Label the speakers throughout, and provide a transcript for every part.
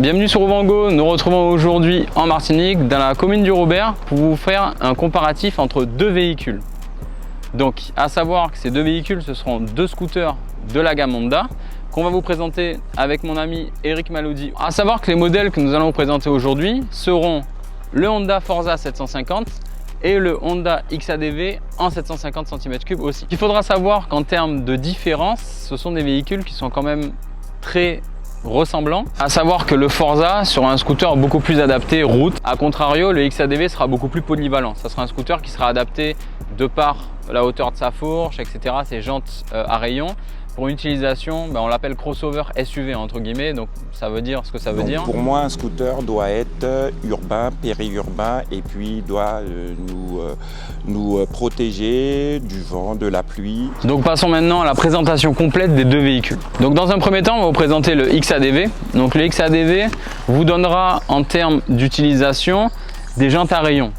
Speaker 1: Bienvenue sur Roubango. Nous retrouvons aujourd'hui en Martinique, dans la commune du Robert, pour vous faire un comparatif entre deux véhicules. Donc, à savoir que ces deux véhicules, ce seront deux scooters de la gamme Honda qu'on va vous présenter avec mon ami Eric Malody. À savoir que les modèles que nous allons vous présenter aujourd'hui seront le Honda Forza 750 et le Honda XADV en 750 cm3 aussi. Il faudra savoir qu'en termes de différence, ce sont des véhicules qui sont quand même très ressemblants. À savoir que le Forza sera un scooter beaucoup plus adapté route. A contrario, le XADV sera beaucoup plus polyvalent. Ça sera un scooter qui sera adapté de par la hauteur de sa fourche, etc., ses jantes à rayons. Pour une utilisation, on l'appelle crossover SUV entre guillemets, donc ça veut dire ce que ça veut dire.
Speaker 2: Pour moi, un scooter doit être urbain, périurbain et puis doit nous protéger du vent, de la pluie.
Speaker 1: Donc passons maintenant à la présentation complète des deux véhicules. Donc dans un premier temps, on va vous présenter le XADV. Donc le XADV vous donnera en termes d'utilisation des jantes à rayons.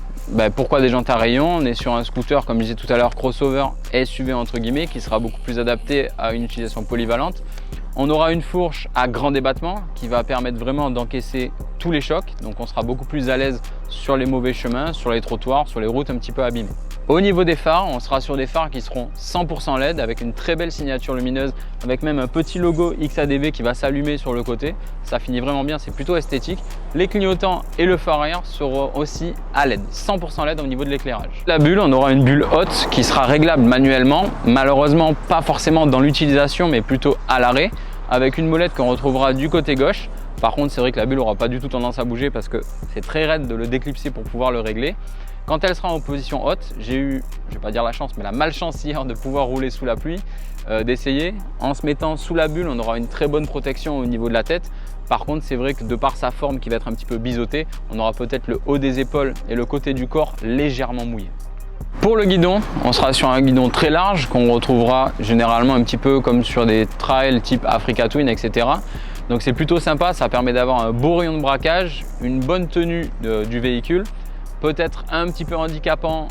Speaker 1: Pourquoi des jantes à rayons? On est sur un scooter, comme je disais tout à l'heure, crossover SUV entre guillemets, qui sera beaucoup plus adapté à une utilisation polyvalente. On aura une fourche à grand débattement qui va permettre vraiment d'encaisser tous les chocs. Donc on sera beaucoup plus à l'aise sur les mauvais chemins, sur les trottoirs, sur les routes un petit peu abîmées. Au niveau des phares, on sera sur des phares qui seront 100% LED avec une très belle signature lumineuse, avec même un petit logo XADV qui va s'allumer sur le côté. Ça finit vraiment bien, c'est plutôt esthétique. Les clignotants et le phare arrière seront aussi à LED, 100% LED au niveau de l'éclairage. La bulle, on aura une bulle haute qui sera réglable manuellement, malheureusement pas forcément dans l'utilisation mais plutôt à l'arrêt, avec une molette qu'on retrouvera du côté gauche. Par contre, c'est vrai que la bulle n'aura pas du tout tendance à bouger parce que c'est très raide de le déclipser pour pouvoir le régler. Quand elle sera en position haute, j'ai eu, je vais pas dire la chance, mais la malchance hier de pouvoir rouler sous la pluie, d'essayer. En se mettant sous la bulle, on aura une très bonne protection au niveau de la tête. Par contre, c'est vrai que de par sa forme qui va être un petit peu biseautée, on aura peut-être le haut des épaules et le côté du corps légèrement mouillé. Pour le guidon, on sera sur un guidon très large qu'on retrouvera généralement un petit peu comme sur des trails type Africa Twin, etc. Donc c'est plutôt sympa, ça permet d'avoir un beau rayon de braquage, une bonne tenue du véhicule. Peut-être un petit peu handicapant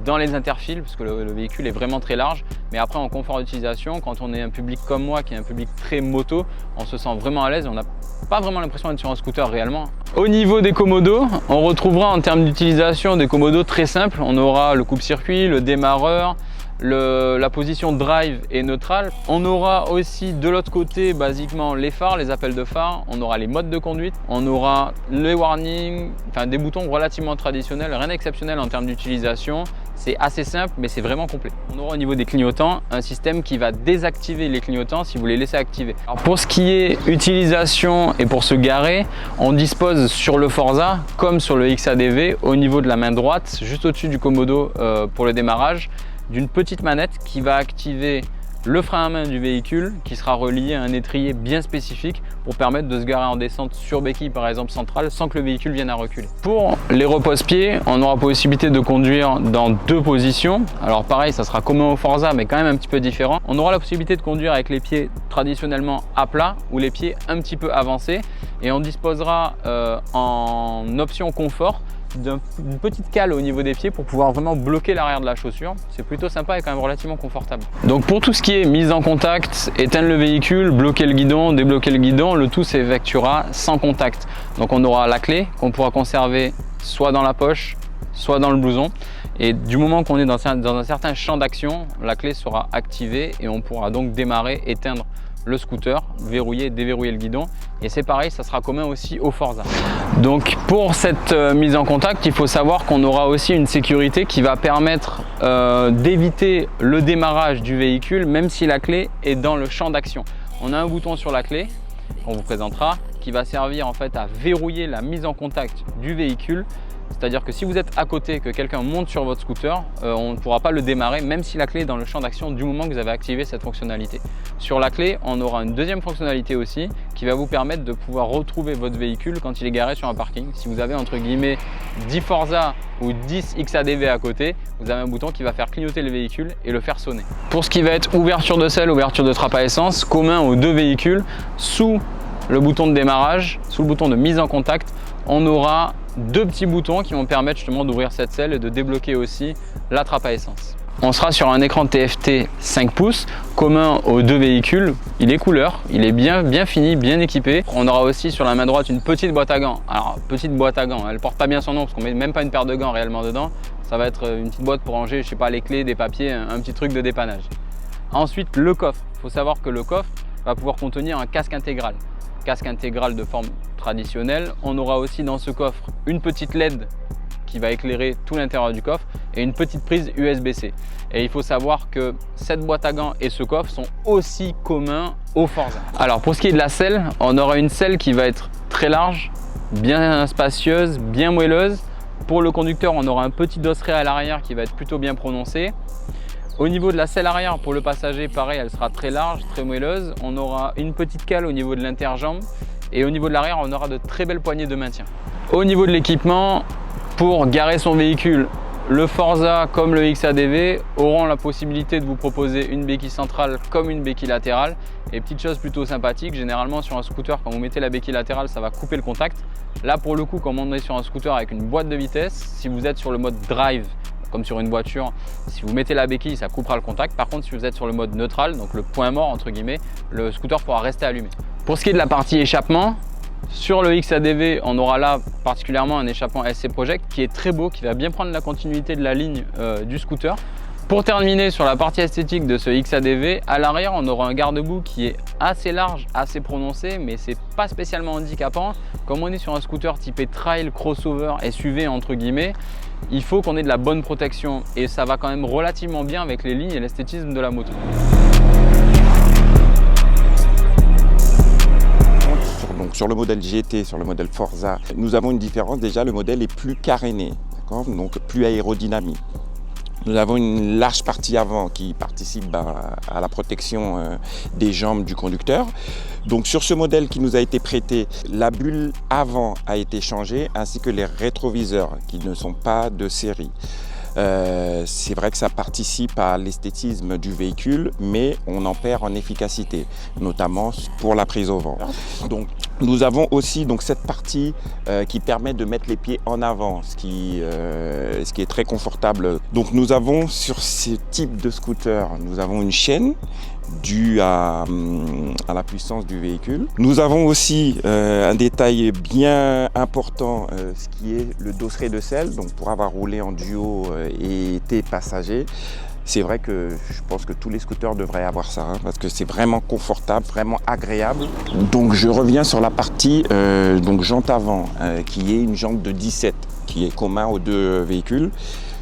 Speaker 1: dans les interfils parce que le véhicule est vraiment très large, mais après en confort d'utilisation, quand on est un public comme moi qui est un public très moto, on se sent vraiment à l'aise et on n'a pas vraiment l'impression d'être sur un scooter réellement. Au niveau des commodos, on retrouvera en termes d'utilisation des commodos très simples. On aura le coupe-circuit, le démarreur, la position drive et neutrale. On aura aussi de l'autre côté basiquement les phares, les appels de phare, on aura les modes de conduite, on aura les warnings, enfin des boutons relativement traditionnels, rien d'exceptionnel en termes d'utilisation. C'est assez simple mais c'est vraiment complet. On aura au niveau des clignotants un système qui va désactiver les clignotants si vous les laissez activer. Alors pour ce qui est utilisation et pour se garer, on dispose sur le Forza comme sur le XADV au niveau de la main droite, juste au-dessus du commodo pour le démarrage, d'une petite manette qui va activer le frein à main du véhicule qui sera relié à un étrier bien spécifique pour permettre de se garer en descente sur béquille par exemple centrale sans que le véhicule vienne à reculer. Pour les repose-pieds, on aura possibilité de conduire dans deux positions. Alors pareil, ça sera commun au Forza mais quand même un petit peu différent. On aura la possibilité de conduire avec les pieds traditionnellement à plat ou les pieds un petit peu avancés et on disposera en option confort d'une petite cale au niveau des pieds pour pouvoir vraiment bloquer l'arrière de la chaussure. C'est plutôt sympa et quand même relativement confortable. Donc pour tout ce qui est mise en contact, éteindre le véhicule, bloquer le guidon, débloquer le guidon, le tout s'effectuera sans contact. Donc on aura la clé qu'on pourra conserver soit dans la poche, soit dans le blouson. Et du moment qu'on est dans un certain champ d'action, la clé sera activée et on pourra donc démarrer, éteindre le scooter, verrouiller et déverrouiller le guidon. Et c'est pareil, ça sera commun aussi au Forza. Donc pour cette mise en contact, il faut savoir qu'on aura aussi une sécurité qui va permettre d'éviter le démarrage du véhicule même si la clé est dans le champ d'action. On a un bouton sur la clé qu'on vous présentera qui va servir en fait à verrouiller la mise en contact du véhicule. C'est-à-dire que si vous êtes à côté, que quelqu'un monte sur votre scooter, on ne pourra pas le démarrer même si la clé est dans le champ d'action du moment que vous avez activé cette fonctionnalité. Sur la clé, on aura une deuxième fonctionnalité aussi qui va vous permettre de pouvoir retrouver votre véhicule quand il est garé sur un parking. Si vous avez entre guillemets 10 Forza ou 10 XADV à côté, vous avez un bouton qui va faire clignoter le véhicule et le faire sonner. Pour ce qui va être ouverture de selle, ouverture de trappe à essence, commun aux deux véhicules, sous le bouton de démarrage, sous le bouton de mise en contact, on aura deux petits boutons qui vont permettre justement d'ouvrir cette selle et de débloquer aussi la trappe à essence. On sera sur un écran TFT 5 pouces commun aux deux véhicules. Il est couleur, il est bien fini, bien équipé. On aura aussi sur la main droite une petite boîte à gants. Alors petite boîte à gants, elle porte pas bien son nom parce qu'on met même pas une paire de gants réellement dedans. Ça va être une petite boîte pour ranger, je sais pas, les clés, des papiers, un petit truc de dépannage. Ensuite le coffre. Il faut savoir que le coffre va pouvoir contenir un casque intégral. Casque intégral de forme traditionnelle. On aura aussi dans ce coffre une petite LED qui va éclairer tout l'intérieur du coffre et une petite prise USB-C. Et il faut savoir que cette boîte à gants et ce coffre sont aussi communs au Forza. Alors pour ce qui est de la selle, on aura une selle qui va être très large, bien spacieuse, bien moelleuse. Pour le conducteur, on aura un petit dosseret à l'arrière qui va être plutôt bien prononcé. Au niveau de la selle arrière, pour le passager, pareil, elle sera très large, très moelleuse. On aura une petite cale au niveau de l'interjambe et au niveau de l'arrière, on aura de très belles poignées de maintien. Au niveau de l'équipement, pour garer son véhicule, le Forza comme le XADV auront la possibilité de vous proposer une béquille centrale comme une béquille latérale. Et petite chose plutôt sympathique, généralement sur un scooter, quand vous mettez la béquille latérale, ça va couper le contact. Là pour le coup, comme on est sur un scooter avec une boîte de vitesse, si vous êtes sur le mode drive, comme sur une voiture, si vous mettez la béquille, ça coupera le contact. Par contre, si vous êtes sur le mode neutral, donc le point mort entre guillemets, le scooter pourra rester allumé. Pour ce qui est de la partie échappement, sur le XADV, on aura là particulièrement un échappement SC Project qui est très beau, qui va bien prendre la continuité de la ligne du scooter. Pour terminer sur la partie esthétique de ce XADV, à l'arrière, on aura un garde-boue qui est assez large, assez prononcé, mais c'est pas spécialement handicapant. Comme on est sur un scooter typé trail, crossover, SUV entre guillemets, il faut qu'on ait de la bonne protection et ça va quand même relativement bien avec les lignes et l'esthétisme de la moto.
Speaker 2: Donc sur le modèle GT, sur le modèle Forza, nous avons une différence. Déjà, le modèle est plus caréné, donc plus aérodynamique. Nous avons une large partie avant qui participe à la protection des jambes du conducteur. Donc sur ce modèle qui nous a été prêté, la bulle avant a été changée ainsi que les rétroviseurs qui ne sont pas de série. C'est vrai que ça participe à l'esthétisme du véhicule, mais on en perd en efficacité, notamment pour la prise au vent. Donc, nous avons aussi cette partie qui permet de mettre les pieds en avant, ce qui est très confortable. Donc nous avons sur ce type de scooter, nous avons une chaîne due à la puissance du véhicule. Nous avons aussi un détail bien important, ce qui est le dosseret de selle. Donc pour avoir roulé en duo et été passager, c'est vrai que je pense que tous les scooters devraient avoir ça, parce que c'est vraiment confortable, vraiment agréable. Donc je reviens sur la partie jante avant, qui est une jante de 17, qui est commun aux deux véhicules.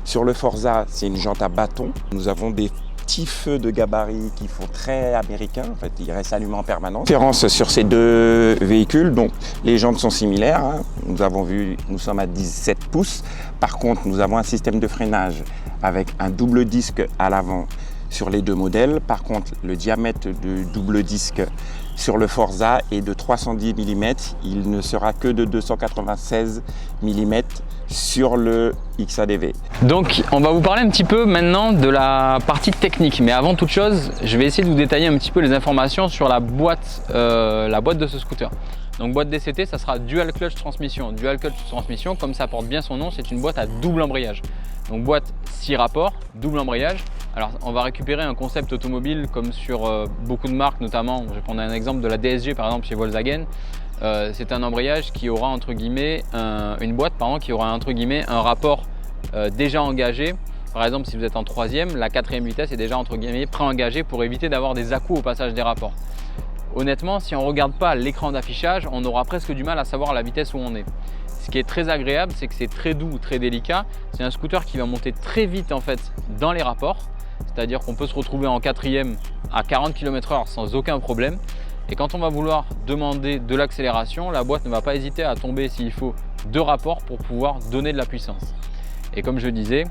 Speaker 2: Sur le Forza, c'est une jante à bâton. Nous avons des petits feux de gabarit qui font très américains, en fait, ils restent allumés en permanence. Différence sur ces deux véhicules, donc les jantes sont similaires, nous avons vu, nous sommes à 17 pouces. Par contre, nous avons un système de freinage avec un double disque à l'avant sur les deux modèles. Par contre, le diamètre du double disque sur le Forza est de 310 mm, il ne sera que de 296 mm sur le XADV.
Speaker 1: Donc on va vous parler un petit peu maintenant de la partie technique, mais avant toute chose, je vais essayer de vous détailler un petit peu les informations sur la boîte de ce scooter. Donc boîte DCT, ça sera Dual Clutch Transmission. Dual Clutch Transmission, comme ça porte bien son nom, c'est une boîte à double embrayage. Donc boîte 6 rapports, double embrayage. Alors on va récupérer un concept automobile comme sur beaucoup de marques, notamment, je vais prendre un exemple de la DSG par exemple chez Volkswagen. C'est un embrayage qui aura entre guillemets une boîte qui aura entre guillemets un rapport déjà engagé. Par exemple, si vous êtes en 3e, la 4e vitesse est déjà entre guillemets pré-engagée pour éviter d'avoir des à-coups au passage des rapports. Honnêtement, si on ne regarde pas l'écran d'affichage, on aura presque du mal à savoir la vitesse où on est. Ce qui est très agréable, c'est que c'est très doux, très délicat. C'est un scooter qui va monter très vite en fait dans les rapports. C'est-à-dire qu'on peut se retrouver en 4e à 40 km/h sans aucun problème. Et quand on va vouloir demander de l'accélération, la boîte ne va pas hésiter à tomber s'il faut 2 rapports pour pouvoir donner de la puissance. Et comme je disais,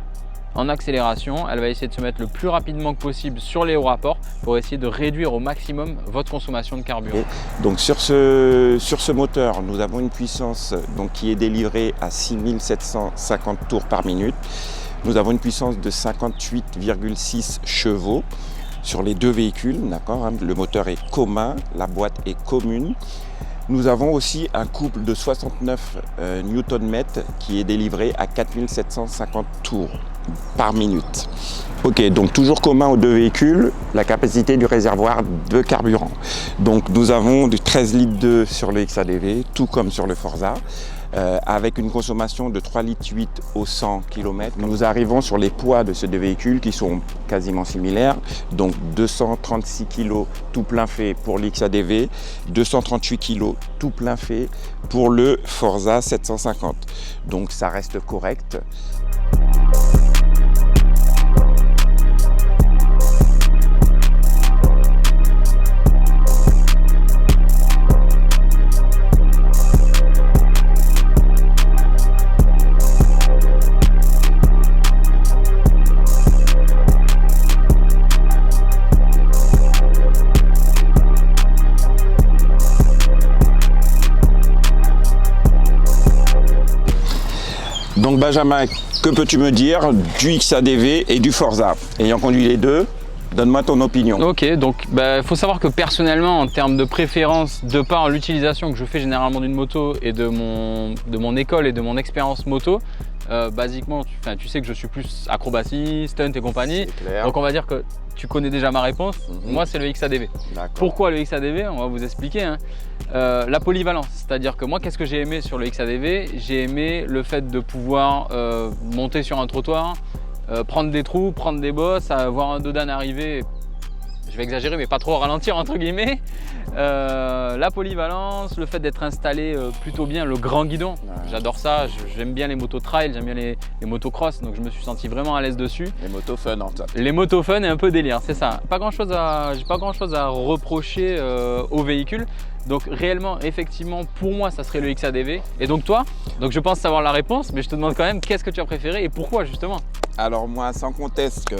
Speaker 1: en accélération, elle va essayer de se mettre le plus rapidement que possible sur les hauts rapports pour essayer de réduire au maximum votre consommation de carburant.
Speaker 2: Donc sur ce moteur, nous avons une puissance qui est délivrée à 6750 tours par minute. Nous avons une puissance de 58,6 chevaux sur les deux véhicules, le moteur est commun, la boîte est commune. Nous avons aussi un couple de 69 Nm qui est délivré à 4750 tours par minute. Ok, donc toujours commun aux deux véhicules, la capacité du réservoir de carburant. Donc nous avons du 13 litres 2 sur le XADV, tout comme sur le Forza, avec une consommation de 3 litres 8 au 100 km. Nous arrivons sur les poids de ces deux véhicules qui sont quasiment similaires, donc 236 kg tout plein fait pour l'XADV, 238 kg tout plein fait pour le Forza 750. Donc ça reste correct. Donc Benjamin, que peux-tu me dire du XADV et du Forza? Ayant conduit les deux, donne-moi ton opinion.
Speaker 1: Ok, donc faut savoir que personnellement, en termes de préférence, de par l'utilisation que je fais généralement d'une moto et de mon école et de mon expérience moto, basiquement, tu sais que je suis plus acrobatie, stunt et compagnie. Donc on va dire que tu connais déjà ma réponse. Moi, c'est le XADV. Pourquoi le XADV? On va vous expliquer. Hein. La polyvalence, c'est-à-dire que moi, qu'est-ce que j'ai aimé sur le XADV? J'ai aimé le fait de pouvoir monter sur un trottoir, prendre des trous, prendre des bosses, voir un dodan arriver, je vais exagérer mais pas trop ralentir entre guillemets, la polyvalence, le fait d'être installé plutôt bien, le grand guidon, j'adore ça, j'aime bien les motos trail, j'aime bien les motos cross, donc je me suis senti vraiment à l'aise dessus.
Speaker 2: Les motos fun en fait.
Speaker 1: Les motos fun et un peu délire, c'est ça. J'ai pas grand chose à reprocher au véhicule. Donc réellement, effectivement, pour moi, ça serait le XADV. Et donc toi, donc je pense savoir la réponse, mais je te demande quand même qu'est-ce que tu as préféré et pourquoi justement?
Speaker 2: Alors moi, sans conteste que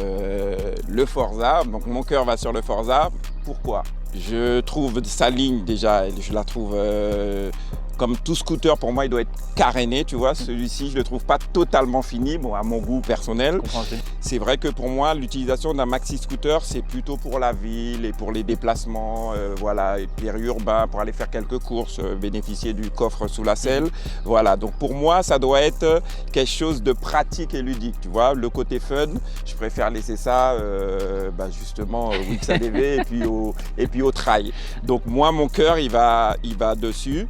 Speaker 2: le Forza, donc mon cœur va sur le Forza. Pourquoi? Je trouve sa ligne déjà, je la trouve comme tout scooter, pour moi, il doit être caréné, tu vois. Celui-ci, je le trouve pas totalement fini, bon, à mon goût personnel. C'est vrai que pour moi, l'utilisation d'un maxi scooter, c'est plutôt pour la ville et pour les déplacements, voilà, périurbains, pour aller faire quelques courses, bénéficier du coffre sous la selle. Voilà, donc pour moi, ça doit être quelque chose de pratique et ludique, tu vois. Le côté fun, je préfère laisser ça justement au XADV et puis au trail. Donc moi, mon cœur, il va dessus.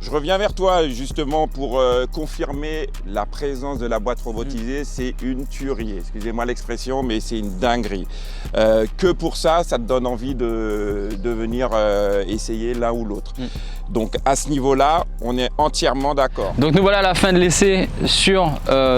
Speaker 2: Je reviens vers toi justement pour confirmer la présence de la boîte robotisée. C'est une tuerie, excusez-moi l'expression, mais c'est une dinguerie. Que pour ça, ça te donne envie de venir essayer l'un ou l'autre. Donc à ce niveau-là, on est entièrement d'accord.
Speaker 1: Donc nous voilà à la fin de l'essai sur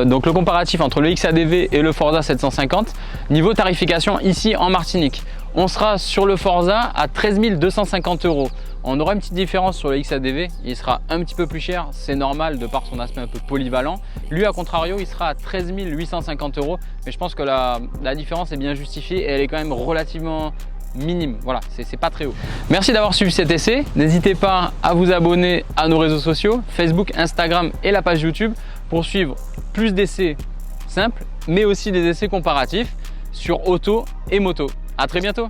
Speaker 1: donc le comparatif entre le XADV et le Forza 750. Niveau tarification ici en Martinique, on sera sur le Forza à 13 250 €. On aura une petite différence sur le XADV, il sera un petit peu plus cher, c'est normal de par son aspect un peu polyvalent. Lui, à contrario, il sera à 13 850 €, mais je pense que la différence est bien justifiée et elle est quand même relativement minime. Voilà, c'est pas très haut. Merci d'avoir suivi cet essai. N'hésitez pas à vous abonner à nos réseaux sociaux, Facebook, Instagram et la page YouTube pour suivre plus d'essais simples, mais aussi des essais comparatifs sur auto et moto. À très bientôt.